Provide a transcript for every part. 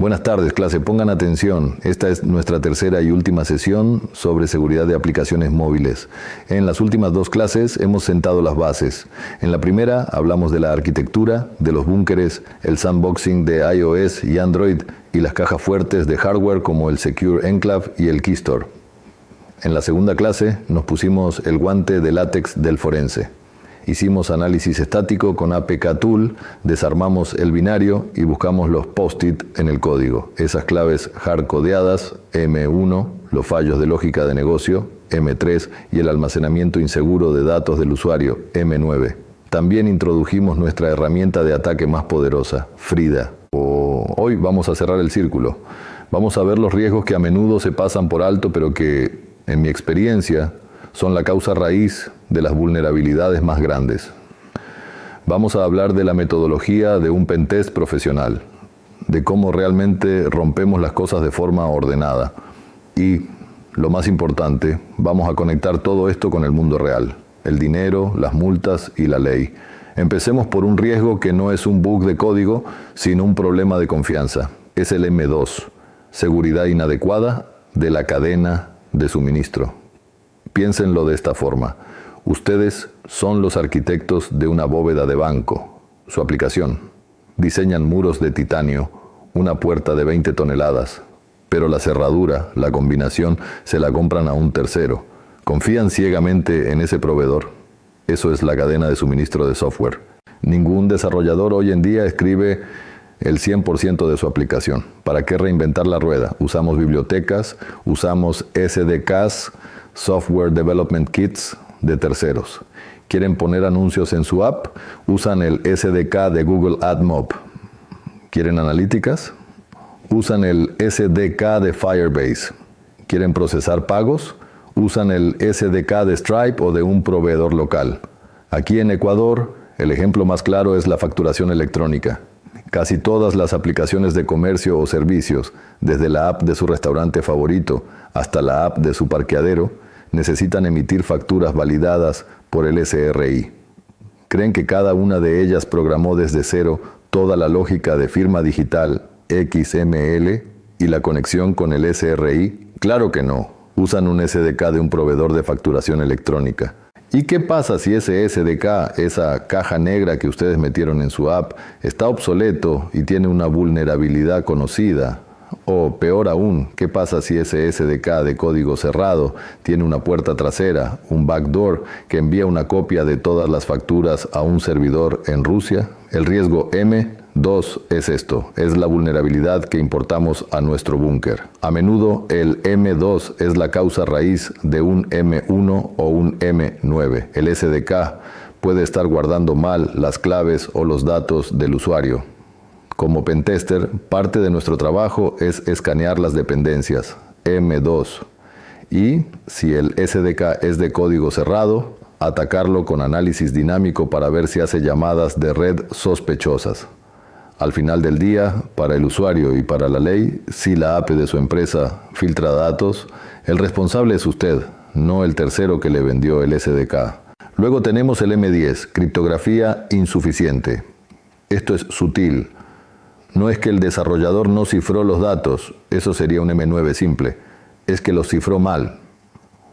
Buenas tardes, clase. Pongan atención. Esta es nuestra tercera y última sesión sobre seguridad de aplicaciones móviles. En las últimas dos clases hemos sentado las bases. En la primera hablamos de la arquitectura, de los búnkeres, el sandboxing de iOS y Android y las cajas fuertes de hardware como el Secure Enclave y el Keystore. En la segunda clase nos pusimos el guante de látex del forense. Hicimos análisis estático con APK Tool, desarmamos el binario y buscamos los post-it en el código. Esas claves hardcodeadas, M1, los fallos de lógica de negocio, M3 y el almacenamiento inseguro de datos del usuario, M9. También introdujimos nuestra herramienta de ataque más poderosa, Frida. Hoy vamos a cerrar el círculo. Vamos a ver los riesgos que a menudo se pasan por alto, pero que, en mi experiencia, son la causa raíz de las vulnerabilidades más grandes. Vamos a hablar de la metodología de un pentest profesional, de cómo realmente rompemos las cosas de forma ordenada. Y, lo más importante, vamos a conectar todo esto con el mundo real, el dinero, las multas y la ley. Empecemos por un riesgo que no es un bug de código, sino un problema de confianza. Es el M2, seguridad inadecuada de la cadena de suministro. Piénsenlo de esta forma. Ustedes son los arquitectos de una bóveda de banco. Su aplicación. Diseñan muros de titanio, una puerta de 20 toneladas. Pero la cerradura, la combinación, se la compran a un tercero. ¿Confían ciegamente en ese proveedor? Eso es la cadena de suministro de software. Ningún desarrollador hoy en día escribe el 100% de su aplicación. ¿Para qué reinventar la rueda? Usamos bibliotecas, usamos SDKs, Software Development Kits de terceros. ¿Quieren poner anuncios en su app? Usan el SDK de Google AdMob. ¿Quieren analíticas? Usan el SDK de Firebase. ¿Quieren procesar pagos? Usan el SDK de Stripe o de un proveedor local. Aquí en Ecuador, el ejemplo más claro es la facturación electrónica. Casi todas las aplicaciones de comercio o servicios, desde la app de su restaurante favorito hasta la app de su parqueadero, necesitan emitir facturas validadas por el SRI. ¿Creen que cada una de ellas programó desde cero toda la lógica de firma digital XML y la conexión con el SRI? Claro que no. Usan un SDK de un proveedor de facturación electrónica. ¿Y qué pasa si ese SDK, esa caja negra que ustedes metieron en su app, está obsoleto y tiene una vulnerabilidad conocida? O peor aún, ¿qué pasa si ese SDK de código cerrado tiene una puerta trasera, un backdoor, que envía una copia de todas las facturas a un servidor en Rusia? El riesgo M2 es esto, es la vulnerabilidad que importamos a nuestro búnker. A menudo el M2 es la causa raíz de un M1 o un M9. El SDK puede estar guardando mal las claves o los datos del usuario. Como pentester, parte de nuestro trabajo es escanear las dependencias, M2. Y, si el SDK es de código cerrado, atacarlo con análisis dinámico para ver si hace llamadas de red sospechosas. Al final del día, para el usuario y para la ley, si la API de su empresa filtra datos, el responsable es usted, no el tercero que le vendió el SDK. Luego tenemos el M10, criptografía insuficiente. Esto es sutil. No es que el desarrollador no cifró los datos, eso sería un M9 simple. Es que los cifró mal.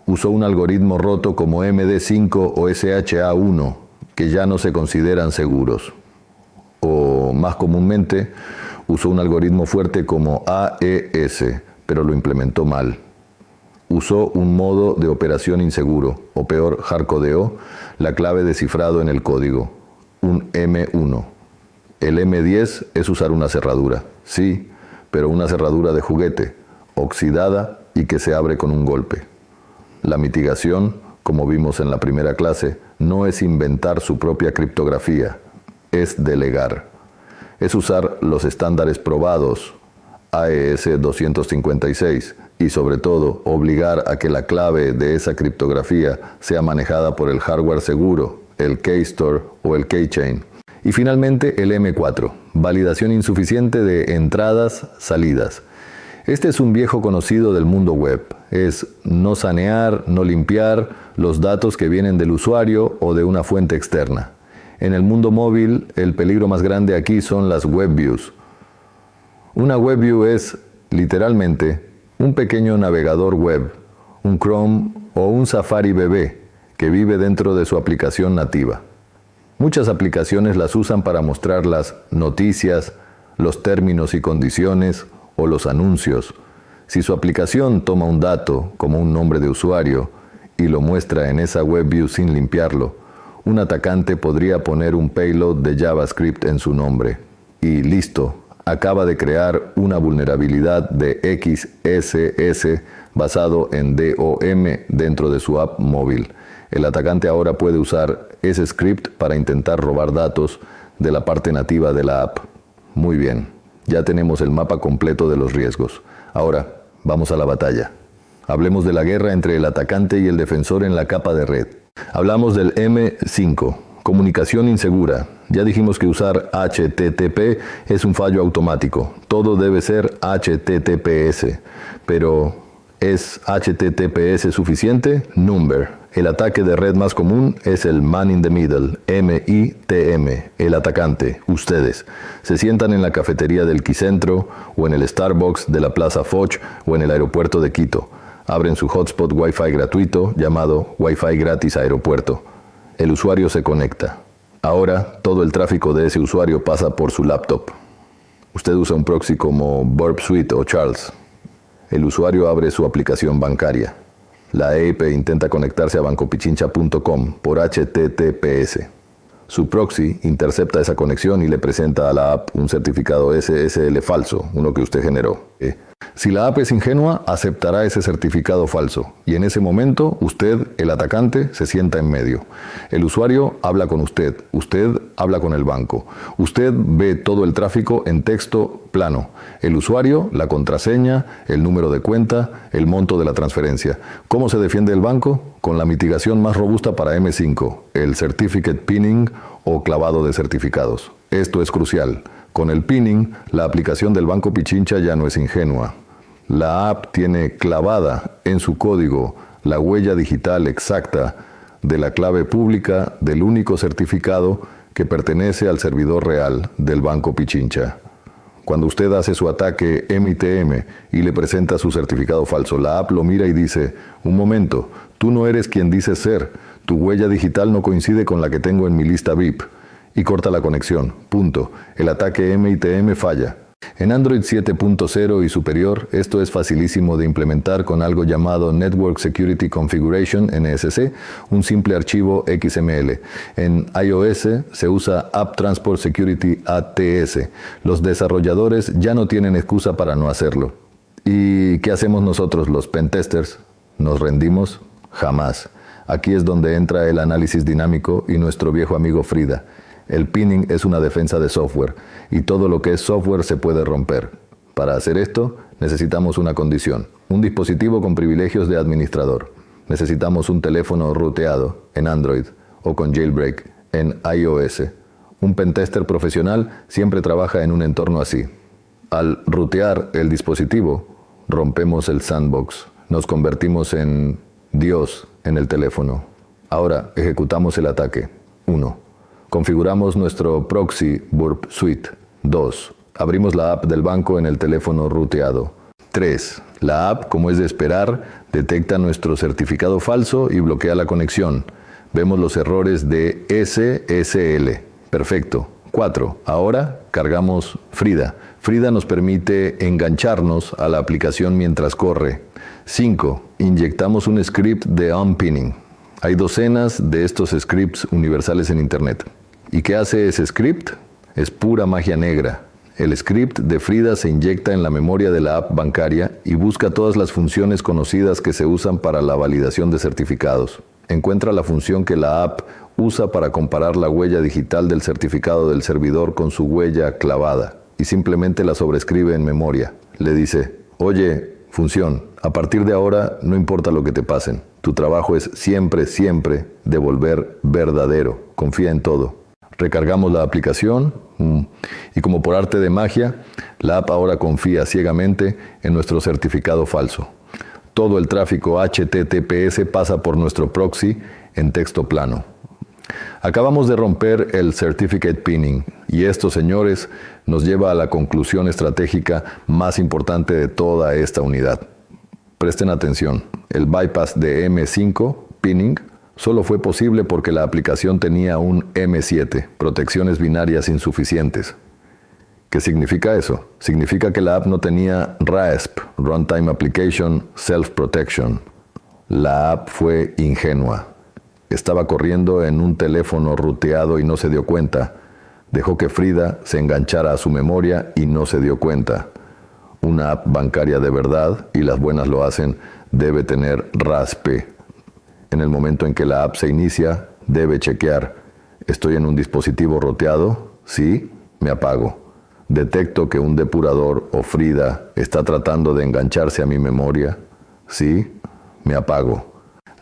Usó un algoritmo roto como MD5 o SHA-1, que ya no se consideran seguros. O, más comúnmente, usó un algoritmo fuerte como AES, pero lo implementó mal. Usó un modo de operación inseguro, o peor, hardcodeó la clave de cifrado en el código, un M1. El M10 es usar una cerradura, sí, pero una cerradura de juguete, oxidada y que se abre con un golpe. La mitigación, como vimos en la primera clase, no es inventar su propia criptografía, es delegar. Es usar los estándares probados, AES 256, y sobre todo obligar a que la clave de esa criptografía sea manejada por el hardware seguro, el Keystore o el Keychain. Y finalmente el M4, validación insuficiente de entradas-salidas. Este es un viejo conocido del mundo web. Es no sanear, no limpiar los datos que vienen del usuario o de una fuente externa. En el mundo móvil, el peligro más grande aquí son las web views. Una WebView es, literalmente, un pequeño navegador web, un Chrome o un Safari bebé que vive dentro de su aplicación nativa. Muchas aplicaciones las usan para mostrar las noticias, los términos y condiciones o los anuncios. Si su aplicación toma un dato, como un nombre de usuario, y lo muestra en esa WebView sin limpiarlo, un atacante podría poner un payload de JavaScript en su nombre. Y listo, acaba de crear una vulnerabilidad de XSS basado en DOM dentro de su app móvil. El atacante ahora puede usar ese script para intentar robar datos de la parte nativa de la app. Muy bien, ya tenemos el mapa completo de los riesgos. Ahora, vamos a la batalla. Hablemos de la guerra entre el atacante y el defensor en la capa de red. Hablamos del M5, comunicación insegura. Ya dijimos que usar HTTP es un fallo automático. Todo debe ser HTTPS. Pero, ¿es HTTPS suficiente? Number. El ataque de red más común es el Man in the Middle, MITM, el atacante, ustedes. Se sientan en la cafetería del Quicentro, o en el Starbucks de la Plaza Foch, o en el aeropuerto de Quito. Abren su hotspot Wi-Fi gratuito, llamado Wi-Fi gratis aeropuerto. El usuario se conecta. Ahora, todo el tráfico de ese usuario pasa por su laptop. Usted usa un proxy como Burp Suite o Charles. El usuario abre su aplicación bancaria. La EIP intenta conectarse a bancopichincha.com por HTTPS. Su proxy intercepta esa conexión y le presenta a la app un certificado SSL falso, uno que usted generó. Si la app es ingenua, aceptará ese certificado falso y en ese momento usted, el atacante, se sienta en medio. El usuario habla con usted habla con el banco. Usted ve todo el tráfico en texto plano. El usuario, la contraseña, el número de cuenta, el monto de la transferencia. ¿Cómo se defiende el banco? Con la mitigación más robusta para M5, el Certificate Pinning o clavado de certificados. Esto es crucial. Con el pinning, la aplicación del Banco Pichincha ya no es ingenua. La app tiene clavada en su código la huella digital exacta de la clave pública del único certificado que pertenece al servidor real del Banco Pichincha. Cuando usted hace su ataque MITM y le presenta su certificado falso, la app lo mira y dice, un momento, tú no eres quien dices ser, tu huella digital no coincide con la que tengo en mi lista VIP. Y corta la conexión. Punto. El ataque MITM falla. En Android 7.0 y superior, esto es facilísimo de implementar con algo llamado Network Security Configuration, NSC, un simple archivo XML. En iOS se usa App Transport Security, ATS. Los desarrolladores ya no tienen excusa para no hacerlo. ¿Y qué hacemos nosotros, los pentesters? ¿Nos rendimos? Jamás. Aquí es donde entra el análisis dinámico y nuestro viejo amigo Frida. El pinning es una defensa de software y todo lo que es software se puede romper. Para hacer esto, necesitamos una condición, un dispositivo con privilegios de administrador. Necesitamos un teléfono ruteado en Android o con jailbreak en iOS. Un pentester profesional siempre trabaja en un entorno así. Al rutear el dispositivo, rompemos el sandbox. Nos convertimos en Dios en el teléfono. Ahora ejecutamos el ataque. 1. Configuramos nuestro proxy Burp Suite. 2. Abrimos la app del banco en el teléfono ruteado. 3. La app, como es de esperar, detecta nuestro certificado falso y bloquea la conexión. Vemos los errores de SSL. Perfecto. 4. Ahora cargamos Frida. Frida nos permite engancharnos a la aplicación mientras corre. 5. Inyectamos un script de unpinning. Hay docenas de estos scripts universales en Internet. ¿Y qué hace ese script? Es pura magia negra. El script de Frida se inyecta en la memoria de la app bancaria y busca todas las funciones conocidas que se usan para la validación de certificados. Encuentra la función que la app usa para comparar la huella digital del certificado del servidor con su huella clavada y simplemente la sobrescribe en memoria. Le dice, oye, función, a partir de ahora no importa lo que te pasen. Tu trabajo es siempre devolver verdadero. Confía en todo. Recargamos la aplicación y como por arte de magia, la app ahora confía ciegamente en nuestro certificado falso. Todo el tráfico HTTPS pasa por nuestro proxy en texto plano. Acabamos de romper el Certificate Pinning y esto, señores, nos lleva a la conclusión estratégica más importante de toda esta unidad. Presten atención, el bypass de M5, Pinning, solo fue posible porque la aplicación tenía un M7, protecciones binarias insuficientes. ¿Qué significa eso? Significa que la app no tenía RASP, Runtime Application Self Protection. La app fue ingenua. Estaba corriendo en un teléfono ruteado y no se dio cuenta. Dejó que Frida se enganchara a su memoria y no se dio cuenta. Una app bancaria de verdad, y las buenas lo hacen, debe tener RASP. En el momento en que la app se inicia, debe chequear. ¿Estoy en un dispositivo roteado? Sí, me apago. ¿Detecto que un depurador o Frida está tratando de engancharse a mi memoria? Sí, me apago.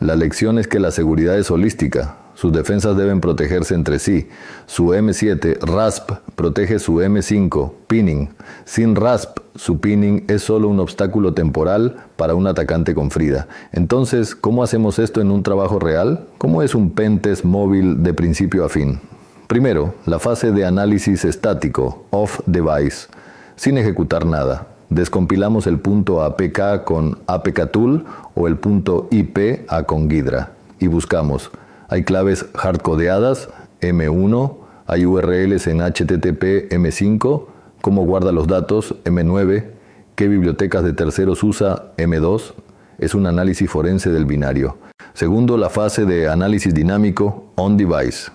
La lección es que la seguridad es holística. Sus defensas deben protegerse entre sí. Su M7, RASP, protege su M5, Pinning. Sin RASP, su Pinning es solo un obstáculo temporal para un atacante con Frida. Entonces, ¿cómo hacemos esto en un trabajo real? ¿Cómo es un pentest móvil de principio a fin? Primero, la fase de análisis estático, off-device, sin ejecutar nada. Descompilamos el punto APK con APKTool o el punto IP a con Ghidra y buscamos. Hay claves hardcodeadas, M1, hay URLs en HTTP M5, cómo guarda los datos, M9, qué bibliotecas de terceros usa, M2, es un análisis forense del binario. Segundo, la fase de análisis dinámico, on-device.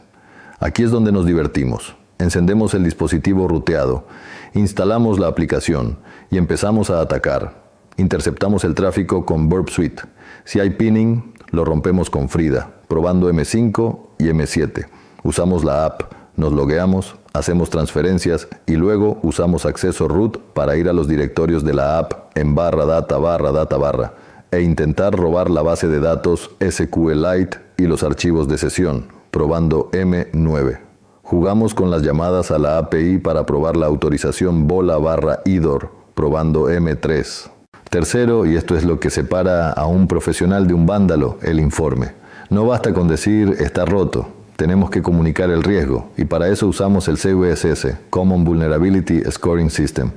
Aquí es donde nos divertimos. Encendemos el dispositivo ruteado, instalamos la aplicación y empezamos a atacar. Interceptamos el tráfico con Burp Suite. Si hay pinning, lo rompemos con Frida, probando M5 y M7. Usamos la app, nos logueamos, hacemos transferencias y luego usamos acceso root para ir a los directorios de la app en /data/data/ e intentar robar la base de datos SQLite y los archivos de sesión, probando M9. Jugamos con las llamadas a la API para probar la autorización bola/IDOR, probando M3. Tercero, y esto es lo que separa a un profesional de un vándalo, el informe. No basta con decir está roto, tenemos que comunicar el riesgo y para eso usamos el CVSS, Common Vulnerability Scoring System.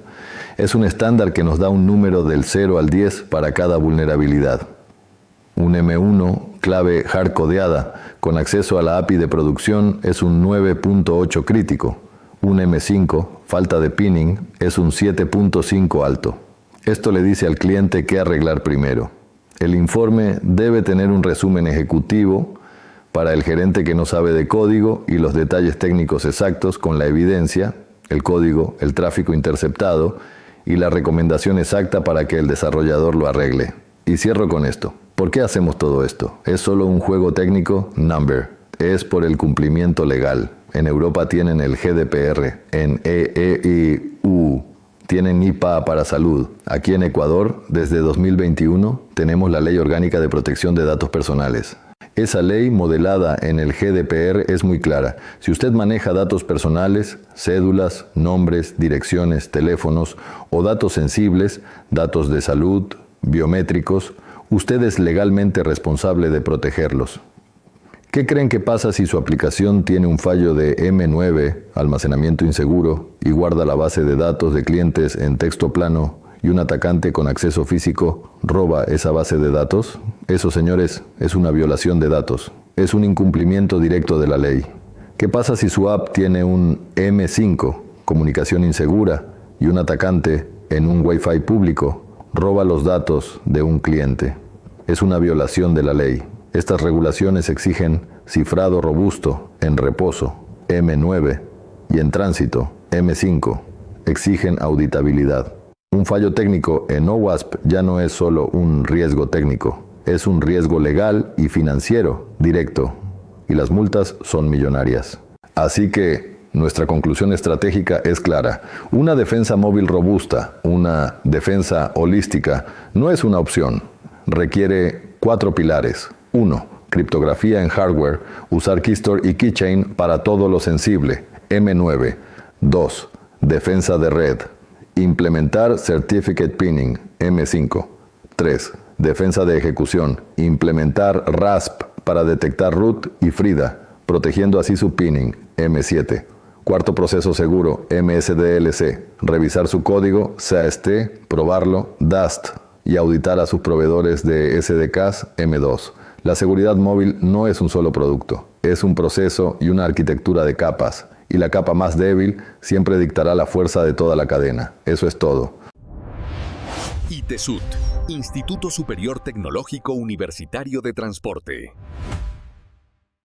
Es un estándar que nos da un número del 0 al 10 para cada vulnerabilidad. Un M1, clave hardcodeada, con acceso a la API de producción, es un 9.8 crítico. Un M5, falta de pinning, es un 7.5 alto. Esto le dice al cliente qué arreglar primero. El informe debe tener un resumen ejecutivo para el gerente que no sabe de código y los detalles técnicos exactos con la evidencia, el código, el tráfico interceptado y la recomendación exacta para que el desarrollador lo arregle. Y cierro con esto. ¿Por qué hacemos todo esto? ¿Es solo un juego técnico? Number. Es por el cumplimiento legal. En Europa tienen el GDPR, en EEU tienen IPA para salud. Aquí en Ecuador, desde 2021, tenemos la Ley Orgánica de Protección de Datos Personales. Esa ley modelada en el GDPR es muy clara. Si usted maneja datos personales, cédulas, nombres, direcciones, teléfonos o datos sensibles, datos de salud, biométricos, usted es legalmente responsable de protegerlos. ¿Qué creen que pasa si su aplicación tiene un fallo de M9, almacenamiento inseguro, y guarda la base de datos de clientes en texto plano y un atacante con acceso físico roba esa base de datos? Eso, señores, es una violación de datos. Es un incumplimiento directo de la ley. ¿Qué pasa si su app tiene un M5, comunicación insegura, y un atacante en un Wi-Fi público roba los datos de un cliente? Es una violación de la ley. Estas regulaciones exigen cifrado robusto en reposo, M9, y en tránsito, M5. Exigen auditabilidad. Un fallo técnico en OWASP ya no es solo un riesgo técnico, es un riesgo legal y financiero directo, y las multas son millonarias. Así que nuestra conclusión estratégica es clara. Una defensa móvil robusta, una defensa holística, no es una opción. Requiere 4 pilares. 1. Criptografía en hardware, usar Keystore y Keychain para todo lo sensible, M9. 2. Defensa de red, implementar Certificate Pinning, M5. 3. Defensa de ejecución, implementar RASP para detectar root y Frida, protegiendo así su pinning, M7. Cuarto proceso seguro, MSDLC. Revisar su código, SAST, probarlo, DAST y auditar a sus proveedores de SDKs, M2. La seguridad móvil no es un solo producto, es un proceso y una arquitectura de capas. Y la capa más débil siempre dictará la fuerza de toda la cadena. Eso es todo. ITESUT, Instituto Superior Tecnológico Universitario de Transporte.